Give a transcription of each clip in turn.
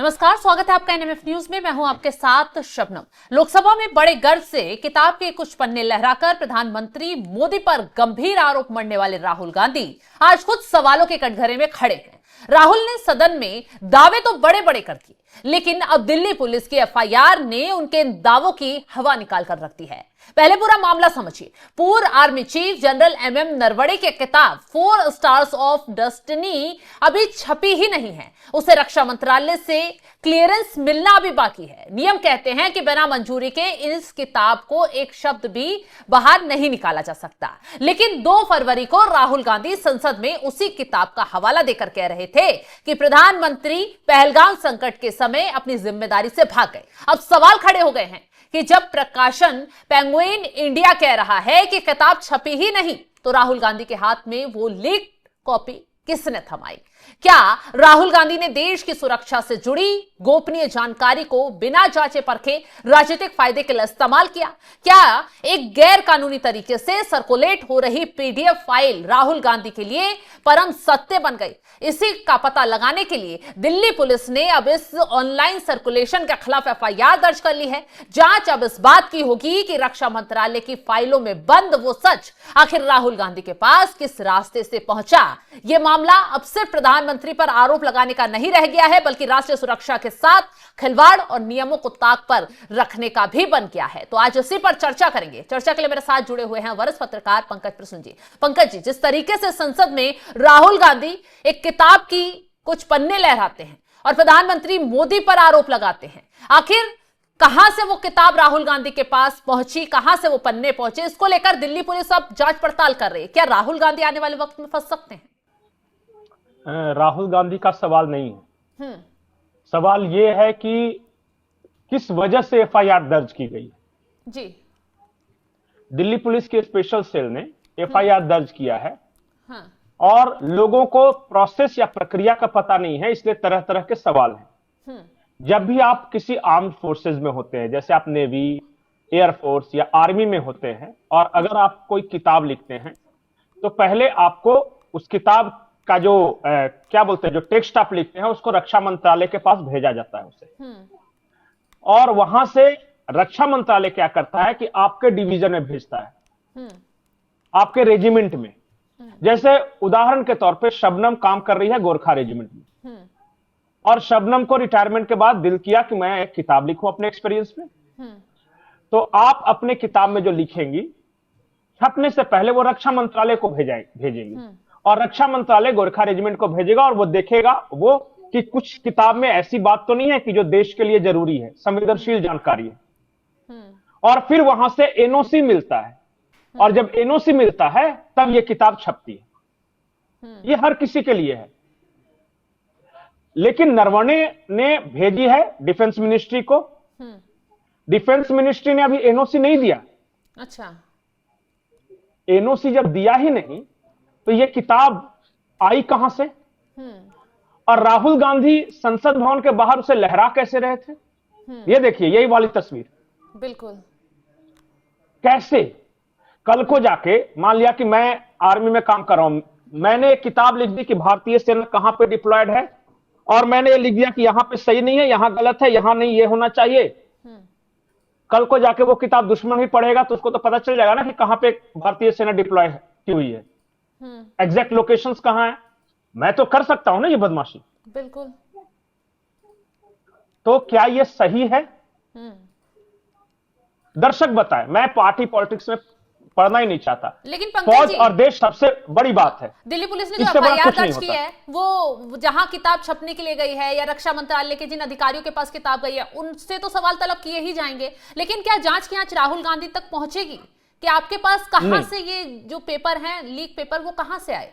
नमस्कार, स्वागत है आपका एनएमएफ न्यूज में। मैं हूं आपके साथ शबनम। लोकसभा में बड़े गर्व से किताब के कुछ पन्ने लहराकर प्रधानमंत्री मोदी पर गंभीर आरोप मढ़ने वाले राहुल गांधी आज खुद सवालों के कटघरे में खड़े हैं। राहुल ने सदन में दावे तो बड़े बड़े कर दिए, लेकिन अब दिल्ली पुलिस की एफआईआर ने उनके दावों की हवा निकाल कर रख दी है। पहले पूरा मामला समझिए। पूर्व army chief general MM Naravane की किताब 4 स्टार्स ऑफ डेस्टिनी अभी छपी ही नहीं है। उसे रक्षा मंत्रालय से क्लियरेंस मिलना अभी बाकी है। नियम कहते हैं कि बिना मंजूरी के इस किताब को एक शब्द भी बाहर नहीं निकाला जा सकता। लेकिन 2 फरवरी को राहुल गांधी संसद में उसी किताब का हवाला देकर कह रहे थे कि प्रधानमंत्री पहलगाम संकट के समय अपनी जिम्मेदारी से भाग गए। अब सवाल खड़े हो गए हैं कि जब प्रकाशन पेंगुइन इंडिया कह रहा है कि किताब छपी ही नहीं, तो राहुल गांधी के हाथ में वो लीक कॉपी किसने थमाई? क्या राहुल गांधी ने देश की सुरक्षा से जुड़ी गोपनीय जानकारी को बिना जांचे परखे राजनीतिक फायदे के लिए इस्तेमाल किया? क्या एक गैर कानूनी तरीके से सर्कुलेट हो रही पीडीएफ फाइल राहुल गांधी के लिए परम सत्य बन गई? इसी का पता लगाने के लिए दिल्ली पुलिस ने अब इस ऑनलाइन सर्कुलेशन के खिलाफ एफआईआर दर्ज कर ली है। जांच अब इस बात की होगी कि रक्षा मंत्रालय की फाइलों में बंद वो सच आखिर राहुल गांधी के पास किस रास्ते से पहुंचा। यह मामला अब सिर्फ प्रधानमंत्री पर आरोप लगाने का नहीं रह गया है, बल्कि राष्ट्रीय सुरक्षा के साथ खिलवाड़ और नियमों को ताक पर रखने का भी बन गया है। तो आज इसी पर चर्चा करेंगे। चर्चा के लिए मेरे साथ जुड़े हुए हैं वरिष्ठ पत्रकार पंकज प्रसून जी। पंकज जी, जिस तरीके से संसद में राहुल गांधी एक किताब की कुछ पन्ने लहराते हैं और प्रधानमंत्री मोदी पर आरोप लगाते हैं, आखिर कहां से वो किताब राहुल गांधी के पास पहुंची, कहां से वो पन्ने पहुंचे, इसको लेकर दिल्ली पुलिस अब जांच पड़ताल कर रही है। क्या राहुल गांधी आने वाले वक्त में फंस सकते हैं? राहुल गांधी का सवाल नहीं है। सवाल यह है कि किस वजह से एफआईआर दर्ज की गई जी। दिल्ली पुलिस के स्पेशल सेल ने एफआईआर दर्ज किया है। हाँ। और लोगों को प्रोसेस या प्रक्रिया का पता नहीं है, इसलिए तरह तरह के सवाल हैं। जब भी आप किसी आर्म्ड फोर्सेस में होते हैं, जैसे आप नेवी, एयरफोर्स या आर्मी में होते हैं, और अगर आप कोई किताब लिखते हैं तो पहले आपको उस किताब का जो क्या बोलते हैं, जो टेक्स्ट आप लिखते हैं, उसको रक्षा मंत्रालय के पास भेजा जाता है उसे। और वहां से रक्षा मंत्रालय क्या करता है कि आपके डिवीजन में भेजता है, आपके रेजिमेंट में। जैसे उदाहरण के तौर पे शबनम काम कर रही है गोरखा रेजिमेंट में, और शबनम को रिटायरमेंट के बाद दिल किया कि मैं एक किताब लिखूं अपने एक्सपीरियंस में। तो आप अपने किताब में जो लिखेंगी, छपने से पहले वो रक्षा मंत्रालय को भेजेंगे, और रक्षा मंत्रालय गोरखा रेजिमेंट को भेजेगा, और वो देखेगा वो कि कुछ किताब में ऐसी बात तो नहीं है कि जो देश के लिए जरूरी है, संवेदनशील जानकारी है। और फिर वहां से एनओसी मिलता है, और जब एनओसी मिलता है तब ये किताब छपती है। ये हर किसी के लिए है। लेकिन नरवणे ने भेजी है डिफेंस मिनिस्ट्री को। डिफेंस मिनिस्ट्री ने अभी एनओसी नहीं दिया। अच्छा। एनओसी जब दिया ही नहीं तो ये किताब आई कहां से? और राहुल गांधी संसद भवन के बाहर उसे लहरा कैसे रहे थे? ये देखिए, यही वाली तस्वीर। बिल्कुल। कैसे कल को जाके मान लिया कि मैं आर्मी में काम कर रहा हूं, मैंने एक किताब लिख दी कि भारतीय सेना कहां पे डिप्लॉयड है, और मैंने ये लिख दिया कि यहां पे सही नहीं है, यहां गलत है, यहां नहीं, ये होना चाहिए। कल को जाके वो किताब दुश्मन ही पढ़ेगा तो उसको तो पता चल जाएगा ना कि कहां पे भारतीय सेना डिप्लॉय की हुई है, एग्जैक्ट लोकेशंस कहां है। मैं तो कर सकता हूं ना ये बदमाशी। बिल्कुल। तो क्या ये सही है? दर्शक बताए। मैं पार्टी पॉलिटिक्स में पढ़ना ही नहीं चाहता, लेकिन फौज और देश सबसे बड़ी बात है। दिल्ली पुलिस ने जो एफआईआर दर्ज की है, वो जहां किताब छपने के लिए गई है या रक्षा मंत्रालय के जिन अधिकारियों के पास किताब गई है, उनसे तो सवाल तलब किए ही जाएंगे। लेकिन क्या जांच की आंच राहुल गांधी तक पहुंचेगी कि आपके पास कहां से ये जो पेपर हैं, लीक पेपर, वो कहां से आए?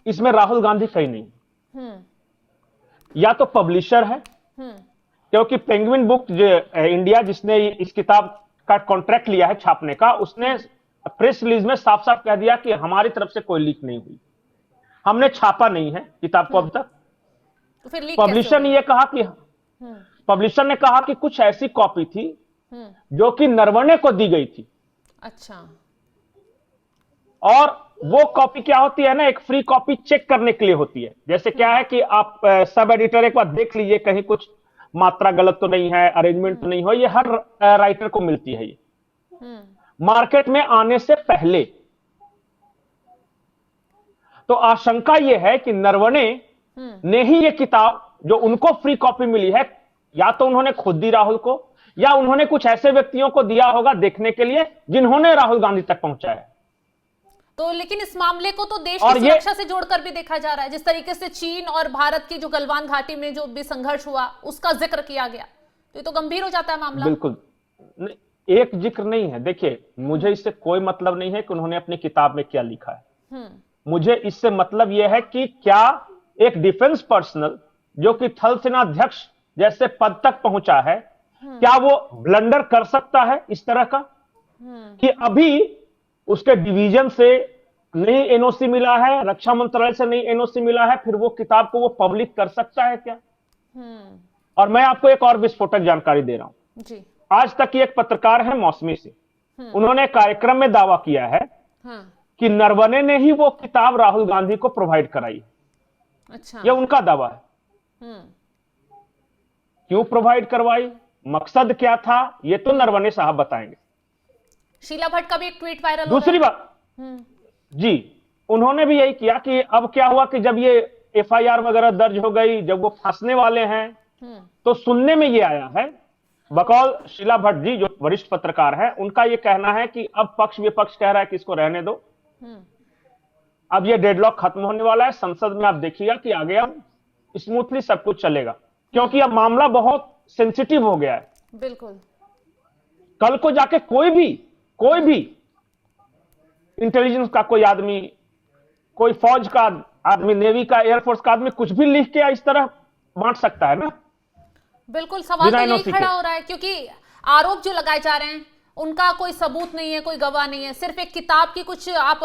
इसमें राहुल गांधी कहीं नहीं। या तो पब्लिशर है, क्योंकि पेंगुइन बुक इंडिया जिसने इस किताब का कॉन्ट्रैक्ट लिया है छापने का, उसने प्रेस रिलीज में साफ साफ कह दिया कि हमारी तरफ से कोई लीक नहीं हुई, हमने छापा नहीं है किताब को अब तक। तो फिर लीक पब्लिशर ने यह कहा कि पब्लिशर ने कहा कि कुछ ऐसी कॉपी थी जो कि नरवणे को दी गई थी। अच्छा। और वो कॉपी क्या होती है ना, एक फ्री कॉपी चेक करने के लिए होती है। जैसे क्या है कि आप सब एडिटर एक बार देख लीजिए कहीं कुछ मात्रा गलत तो नहीं है, अरेंजमेंट तो नहीं हो, ये हर राइटर को मिलती है ये मार्केट में आने से पहले। तो आशंका ये है कि नरवणे ने ही ये किताब जो उनको फ्री कॉपी मिली है, या तो उन्होंने खुद दी राहुल को, या उन्होंने कुछ ऐसे व्यक्तियों को दिया होगा देखने के लिए जिन्होंने राहुल गांधी तक पहुंचाया। तो लेकिन इस मामले को तो देश की सुरक्षा से जोड़कर भी देखा जा रहा है, जिस तरीके से चीन और भारत की जो गलवान घाटी में जो भी संघर्ष हुआ उसका जिक्र किया गया, तो ये तो गंभीर हो जाता है मामला। बिल्कुल एक जिक्र नहीं है। देखिए, मुझे इससे कोई मतलब नहीं है कि उन्होंने अपनी किताब में क्या लिखा है। मुझे इससे मतलब यह है कि क्या एक डिफेंस पर्सनल जो कि थल सेनाध्यक्ष जैसे पद तक पहुंचा है, क्या वो ब्लंडर कर सकता है इस तरह का कि अभी उसके डिवीजन से नई एनओसी मिला है, रक्षा मंत्रालय से नई एनओसी मिला है, फिर वो किताब को वो पब्लिक कर सकता है क्या? और मैं आपको एक और विस्फोटक जानकारी दे रहा हूं जी। आज तक की एक पत्रकार है मौसमी से, उन्होंने कार्यक्रम में दावा किया है कि नरवणे ने ही वो किताब राहुल गांधी को प्रोवाइड कराई। अच्छा, यह उनका दावा है। क्यों प्रोवाइड करवाई, मकसद क्या था, ये तो नरवणे साहब बताएंगे। शीला भट्ट का भी एक ट्वीट वायरल दूसरी बात जी, उन्होंने भी यही किया कि अब क्या हुआ कि जब ये एफआईआर वगैरह दर्ज हो गई, जब वो फंसने वाले हैं, तो सुनने में ये आया है, बकौल शीला भट्ट जी जो वरिष्ठ पत्रकार है, उनका ये कहना है कि अब पक्ष विपक्ष कह रहा है कि इसको रहने दो, अब ये डेडलॉक खत्म होने वाला है, संसद में आप देखिएगा कि आगे अब स्मूथली सब कुछ चलेगा, क्योंकि अब मामला बहुत सेंसिटिव हो गया है। बिल्कुल, कल को जाके कोई भी इंटेलिजेंस का कोई आदमी, कोई फौज का आदमी, नेवी का, एयरफोर्स का आदमी कुछ भी लिख के इस तरह बांट सकता है ना। बिल्कुल, सवाल तो यही खड़ा हो रहा है, क्योंकि आरोप जो लगाए जा रहे हैं उनका कोई सबूत नहीं है, कोई गवाह नहीं है, सिर्फ एक किताब की कुछ आप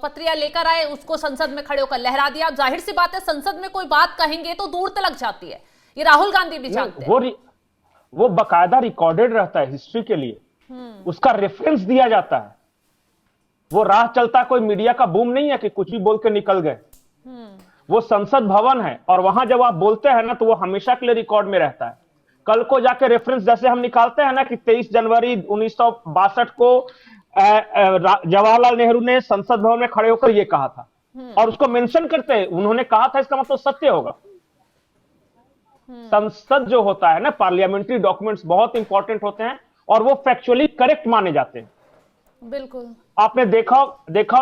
पत्रिया लेकर आए, उसको संसद में खड़े होकर लहरा दिया। जाहिर सी बात है, संसद में कोई बात कहेंगे तो दूर तक जाती है, ये राहुल गांधी भी जानते हैं। वो बकायदा रिकॉर्डेड रहता है हिस्ट्री के लिए, उसका रेफरेंस दिया जाता है, वो राह चलता कोई मीडिया का बूम नहीं है कि कुछ भी बोल के निकल गए। वो संसद भवन है और वहां जब आप बोलते हैं ना तो वो हमेशा के लिए रिकॉर्ड में रहता है। कल को जाके रेफरेंस जैसे हम निकालते हैं ना कि 23 जनवरी 1962 को जवाहरलाल नेहरू ने संसद भवन में खड़े होकर ये कहा था और उसको मेंशन करते हैं, उन्होंने कहा था, इसका मतलब सत्य होगा। संसद जो होता है ना, पार्लियामेंट्री डॉक्यूमेंट्स बहुत इंपॉर्टेंट होते हैं और वो फैक्चुअली करेक्ट माने जाते हैं। बिल्कुल, आपने देखा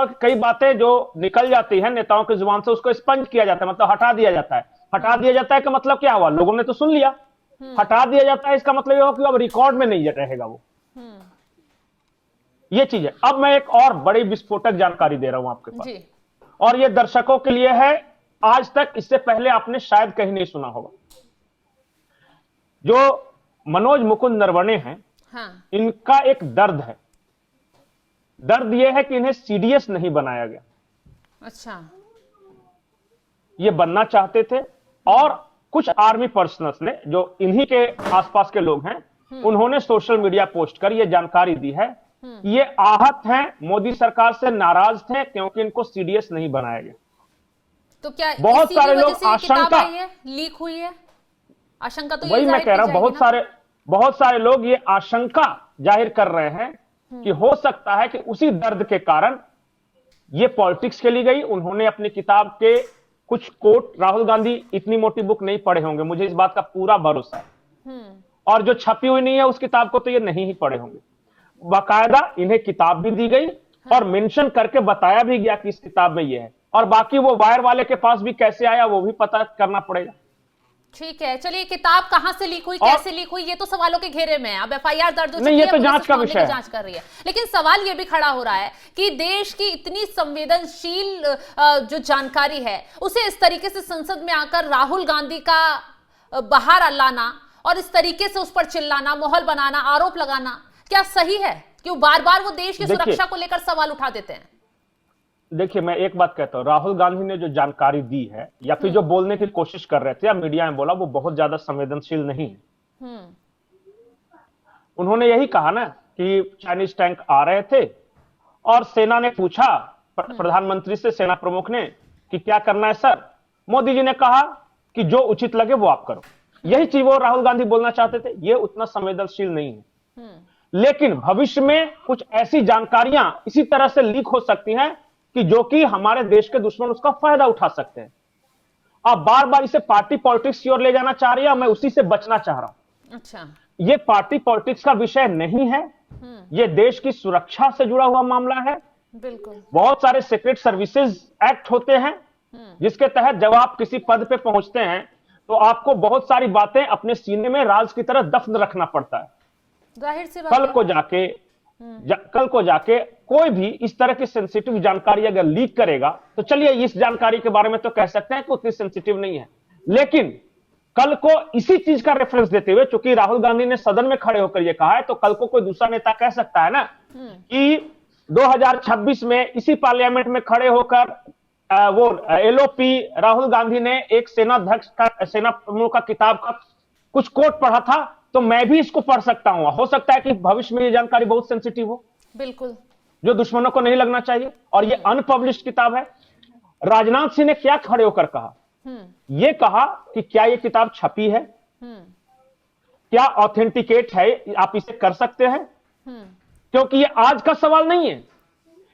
कि कई बातें जो निकल जाती है नेताओं की जुबान से, उसको स्पंज किया जाता है, मतलब हटा दिया जाता है। हटा दिया जाता है का मतलब क्या हुआ, लोगों ने तो सुन लिया। हटा दिया जाता है इसका मतलब यह हो कि अब रिकॉर्ड में नहीं रहेगा वो। ये चीज है। अब मैं एक और बड़ी विस्फोटक जानकारी दे रहा हूं आपके पास जी। और ये दर्शकों के लिए है, आज तक इससे पहले आपने शायद कहीं नहीं सुना होगा। जो मनोज मुकुंद नरवणे हैं, इनका एक दर्द है। दर्द यह है कि इन्हें सीडीएस नहीं बनाया गया। अच्छा, ये बनना चाहते थे और कुछ आर्मी पर्सनल्स ने, जो इन्हीं के आसपास के लोग हैं, उन्होंने सोशल मीडिया पोस्ट कर यह जानकारी दी है ये आहत हैं, मोदी सरकार से नाराज थे क्योंकि इनको सीडीएस नहीं बनाया गया। तो क्या बहुत सारे लोग आशंका लीक हुई है, आशंका तो वही मैं कह रहा हूं, बहुत सारे लोग ये आशंका जाहिर कर रहे हैं कि हो सकता है कि उसी दर्द के कारण ये पॉलिटिक्स खेली गई। उन्होंने अपनी किताब के कुछ कोट, राहुल गांधी इतनी मोटी बुक नहीं पढ़े होंगे, मुझे इस बात का पूरा भरोसा है, और जो छपी हुई नहीं है उस किताब को तो ये नहीं ही पढ़े होंगे। बाकायदा इन्हें किताब भी दी गई और मेंशन करके बताया भी गया कि इस किताब में ये है, और बाकी वो वायर वाले के पास भी कैसे आया वो भी पता करना पड़ेगा। ठीक है, चलिए, किताब कहां से लीक हुई, कैसे लीक हुई, ये तो सवालों के घेरे में है। अब एफआईआर दर्ज हो चुकी है, ये तो जांच का विषय है, जांच कर रही है। लेकिन सवाल ये भी खड़ा हो रहा है कि देश की इतनी संवेदनशील जो जानकारी है उसे इस तरीके से संसद में आकर राहुल गांधी का बाहर लाना और इस तरीके से उस पर चिल्लाना, माहौल बनाना, आरोप लगाना, क्या सही है? क्यों बार बार वो देश की सुरक्षा को लेकर सवाल उठा देते हैं? देखिए, मैं एक बात कहता हूं, राहुल गांधी ने जो जानकारी दी है या फिर जो बोलने की कोशिश कर रहे थे या मीडिया में बोला, वो बहुत ज्यादा संवेदनशील नहीं है। उन्होंने यही कहा ना कि चाइनीज टैंक आ रहे थे और सेना ने पूछा प्रधानमंत्री से सेना प्रमुख ने कि क्या करना है सर। मोदी जी ने कहा कि जो उचित लगे वो आप करो। यही चीज वो राहुल गांधी बोलना चाहते थे। ये उतना संवेदनशील नहीं है, लेकिन भविष्य में कुछ ऐसी जानकारियां इसी तरह से लीक हो सकती हैं कि जो कि हमारे देश के दुश्मन उसका फायदा उठा सकते हैं। आप बार बार इसे पार्टी पॉलिटिक्स की ओर ले जाना चाह रही है, मैं उसी से बचना चाह रहा हूं। अच्छा, ये पार्टी पॉलिटिक्स का विषय नहीं है, ये देश की सुरक्षा से जुड़ा हुआ मामला है। बिल्कुल। बहुत सारे सीक्रेट सर्विसेज एक्ट होते हैं जिसके तहत जब आप किसी पद पे पहुंचते हैं तो आपको बहुत सारी बातें अपने सीने में राज की तरह दफन रखना पड़ता है। जाहिर सी बात कल को जाके कोई भी इस तरह की सेंसिटिव जानकारी अगर लीक करेगा तो चलिए इस जानकारी के बारे में तो कह सकते हैं कि उतनी सेंसिटिव नहीं है, लेकिन कल को इसी चीज का रेफरेंस देते हुए, चूंकि राहुल गांधी ने सदन में खड़े होकर यह कहा है, तो कल को कोई दूसरा नेता कह सकता है ना कि 2026 में इसी पार्लियामेंट में खड़े होकर वो एलओपी राहुल गांधी ने एक सेना प्रमुख का किताब का कुछ कोट पढ़ा था, तो मैं भी इसको पढ़ सकता हूं। हो सकता है कि भविष्य में ये जानकारी बहुत सेंसिटिव हो, बिल्कुल, जो दुश्मनों को नहीं लगना चाहिए, और ये अनपब्लिश्ड किताब है। राजनाथ सिंह ने क्या खड़े होकर कहा, ये कहा कि क्या ये किताब छपी है, क्या ऑथेंटिकेट है, आप इसे कर सकते हैं, क्योंकि ये आज का सवाल नहीं है,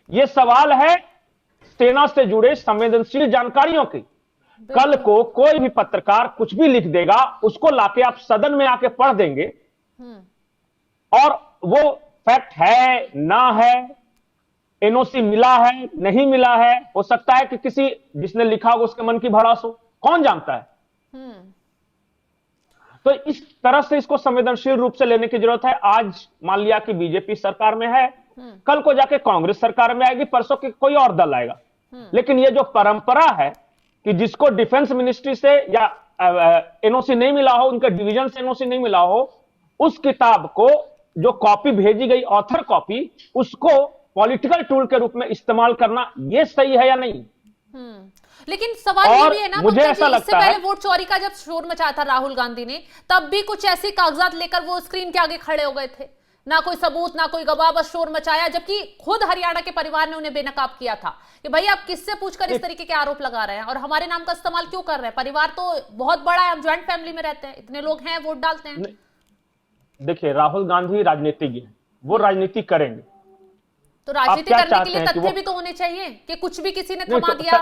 ये सवाल है सेना से जुड़े संवेदनशील जानकारियों की। कल को कोई भी पत्रकार कुछ भी लिख देगा, उसको लाके आप सदन में आके पढ़ देंगे, और वो फैक्ट है ना है, एनओसी मिला है नहीं मिला है, हो सकता है कि किसी जिसने लिखा हो उसके मन की भड़ास हो, कौन जानता है। तो इस तरह से इसको संवेदनशील रूप से लेने की जरूरत है। आज मान लिया कि बीजेपी सरकार में है, कल को जाके कांग्रेस सरकार में आएगी, परसों की कोई और दल आएगा, लेकिन ये जो परंपरा है कि जिसको डिफेंस मिनिस्ट्री से या एनओसी नहीं मिला हो, उनके डिवीजन से एनओसी नहीं मिला हो, उस किताब को जो कॉपी भेजी गई, ऑथर कॉपी, उसको पॉलिटिकल टूल के रूप में इस्तेमाल करना, ये सही है या नहीं। लेकिन सवाल ये भी है ना, मुझे ऐसा इससे पहले वोट चोरी का जब शोर मचाया था राहुल गांधी ने, तब भी कुछ ऐसे कागजात लेकर वो स्क्रीन के आगे खड़े हो गए थे, ना कोई सबूत ना कोई गवाह, बस शोर मचाया, जबकि खुद हरियाणा के परिवार ने उन्हें बेनकाब किया था कि भाई आप किससे पूछकर इस तरीके के आरोप लगा रहे हैं और हमारे नाम का इस्तेमाल क्यों कर रहे हैं, परिवार तो बहुत बड़ा है, हम ज्वाइंट फैमिली में रहते हैं, इतने लोग हैं, वोट डालते हैं। देखिए, राहुल गांधी राजनीतिज्ञ हैं, वो राजनीति करेंगे, तो राजनीति करने के लिए तथ्य भी तो होने चाहिए कि कुछ भी किसी ने थमा दिया,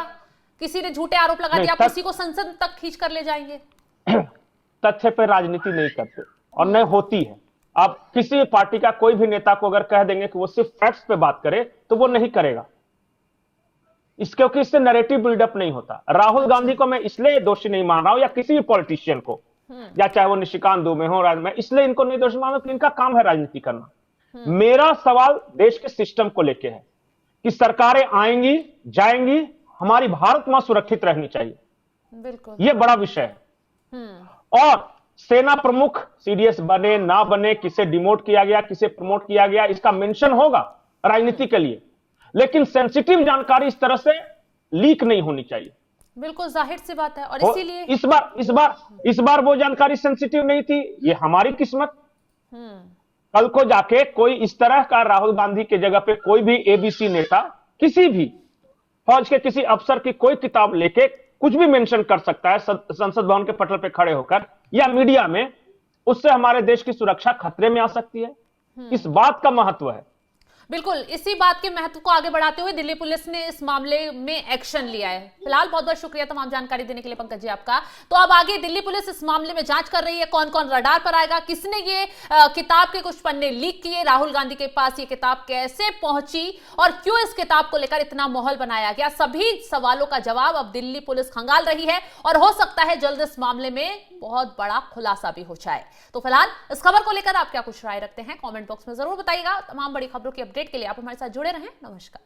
किसी ने झूठे आरोप लगा दिया, आप उसी को संसद तक खींच कर ले जाएंगे। तथ्य पे राजनीति नहीं करते और न होती है। आप किसी पार्टी का कोई भी नेता को अगर कह देंगे कि वो सिर्फ फैक्ट्स पे बात करे, तो वो नहीं करेगा, क्योंकि इससे नैरेटिव बिल्डअप नहीं होता। राहुल गांधी को मैं इसलिए दोषी नहीं मान रहा हूं, या किसी भी पॉलिटिशियन को, या चाहे वो निशिकांत दुबे हो, मैं इसलिए इनको नहीं दोषी मान रहा हूं, इनका काम है राजनीति करना। मेरा सवाल देश के सिस्टम को लेके है कि सरकारें आएंगी जाएंगी, हमारी भारत मां सुरक्षित रहनी चाहिए, बिल्कुल, यह बड़ा विषय है। और सेना प्रमुख सीडीएस बने ना बने, किसे डिमोट किया गया, किसे प्रमोट किया गया, इसका मेंशन होगा राजनीति के लिए, लेकिन सेंसिटिव जानकारी इस तरह से लीक नहीं होनी चाहिए। बिल्कुल जाहिर सी बात है, और इसीलिए इस बार वो जानकारी सेंसिटिव नहीं थी, ये हमारी किस्मत। कल को जाके कोई इस तरह का राहुल गांधी के जगह पे कोई भी एबीसी नेता किसी भी फौज के किसी अफसर की कोई किताब लेके कुछ भी मेंशन कर सकता है संसद भवन के पटल पे खड़े होकर या मीडिया में, उससे हमारे देश की सुरक्षा खतरे में आ सकती है। इस बात का महत्व है। बिल्कुल, इसी बात के महत्व को आगे बढ़ाते हुए दिल्ली पुलिस ने इस मामले में एक्शन लिया है। फिलहाल बहुत बहुत शुक्रिया तमाम जानकारी देने के लिए पंकज जी आपका। तो अब आगे दिल्ली पुलिस इस मामले में जांच कर रही है, कौन कौन रडार पर आएगा, किसने ये किताब के कुछ पन्ने लीक किए, राहुल गांधी के पास ये किताब कैसे पहुंची और क्यों इस किताब को लेकर इतना माहौल बनाया गया, सभी सवालों का जवाब अब दिल्ली पुलिस खंगाल रही है और हो सकता है जल्द इस मामले में बहुत बड़ा खुलासा भी हो जाए। तो फिलहाल इस खबर को लेकर आप क्या कुछ राय रखते हैं, कमेंट बॉक्स में जरूर बताइएगा। तमाम बड़ी खबरों की अपडेट के लिए आप हमारे साथ जुड़े रहें। नमस्कार।